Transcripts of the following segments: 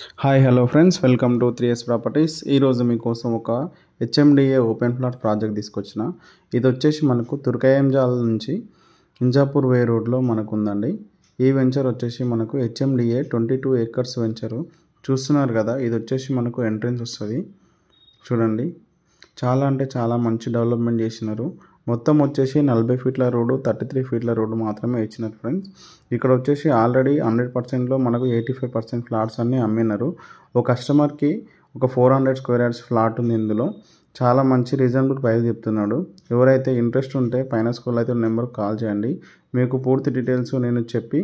Hi hello friends, welcome to 3S properties. ఈరోజు మీకోసం ఒక హెచ్ఎండిఏ ఓపెన్ ప్లాట్ ప్రాజెక్ట్ తీసుకొచ్చిన. ఇది వచ్చేసి మనకు తుర్కయంజాల్ నుంచి ఇంజాపూర్ వే రోడ్లో మనకు ఉందండి. ఈ వెంచర్ వచ్చేసి మనకు హెచ్ఎండిఏ 22 acres వెంచరు. చూస్తున్నారు కదా, ఇది వచ్చేసి మనకు ఎంట్రన్స్ వస్తుంది. చూడండి, చాలా అంటే చాలా మంచి డెవలప్మెంట్ చేసినారు. మొత్తం వచ్చేసి 40 ఫీట్ల రోడ్డు, 33 ఫీట్ల రోడ్డు మాత్రమే ఇచ్చినారు ఫ్రెండ్స్. ఇక్కడ వచ్చేసి ఆల్రెడీ 100%లో మనకు 85% ఫ్లాట్స్ అన్నీ అమ్మినారు. ఒక కస్టమర్కి ఒక 400 స్క్వేర్ యార్డ్స్ ఫ్లాట్ ఉంది. ఇందులో చాలా మంచి రీజనబుల్ ప్రైస్ చెప్తున్నాడు. ఎవరైతే ఇంట్రెస్ట్ ఉంటే పైన స్కూల్ అయితే నెంబర్కి కాల్ చేయండి. మీకు పూర్తి డీటెయిల్స్ నేను చెప్పి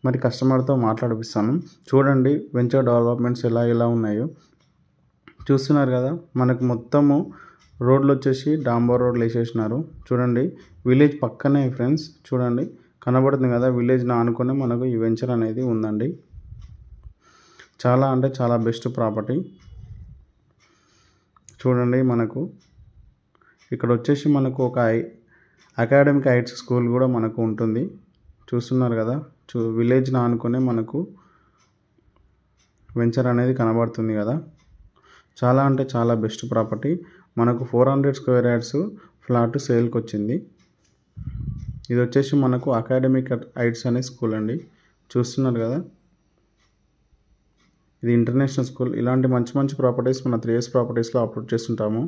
మరి కస్టమర్తో మాట్లాడిపిస్తాను. చూడండి వెంచర్ డెవలప్మెంట్స్ ఎలా ఉన్నాయో. చూస్తున్నారు కదా, మనకు మొత్తము రోడ్లు వచ్చేసి డాంబర్ రోడ్లు వేసేసినారు. చూడండి, విలేజ్ పక్కనే ఫ్రెండ్స్. చూడండి, కనబడుతుంది కదా, విలేజ్ని ఆనుకొని మనకు ఈ వెంచర్ అనేది ఉందండి. చాలా అంటే చాలా బెస్ట్ ప్రాపర్టీ. చూడండి, మనకు ఇక్కడ వచ్చేసి మనకు ఒక అకాడమిక్ హైట్స్ స్కూల్ కూడా మనకు ఉంటుంది. చూస్తున్నారు కదా, విలేజ్ని ఆనుకొని మనకు వెంచర్ అనేది కనబడుతుంది కదా. చాలా అంటే చాలా బెస్ట్ ప్రాపర్టీ. మనకు 400 స్క్వేర్ యార్డ్స్ ఫ్లాట్ సేల్కి వచ్చింది. ఇది వచ్చేసి మనకు అకాడమిక్ హైట్స్ అనే స్కూల్ అండి. చూస్తున్నారు కదా, ఇది ఇంటర్నేషనల్ స్కూల్. ఇలాంటి మంచి మంచి ప్రాపర్టీస్ మన 3S ప్రాపర్టీస్లో అప్లోడ్ చేస్తుంటాము.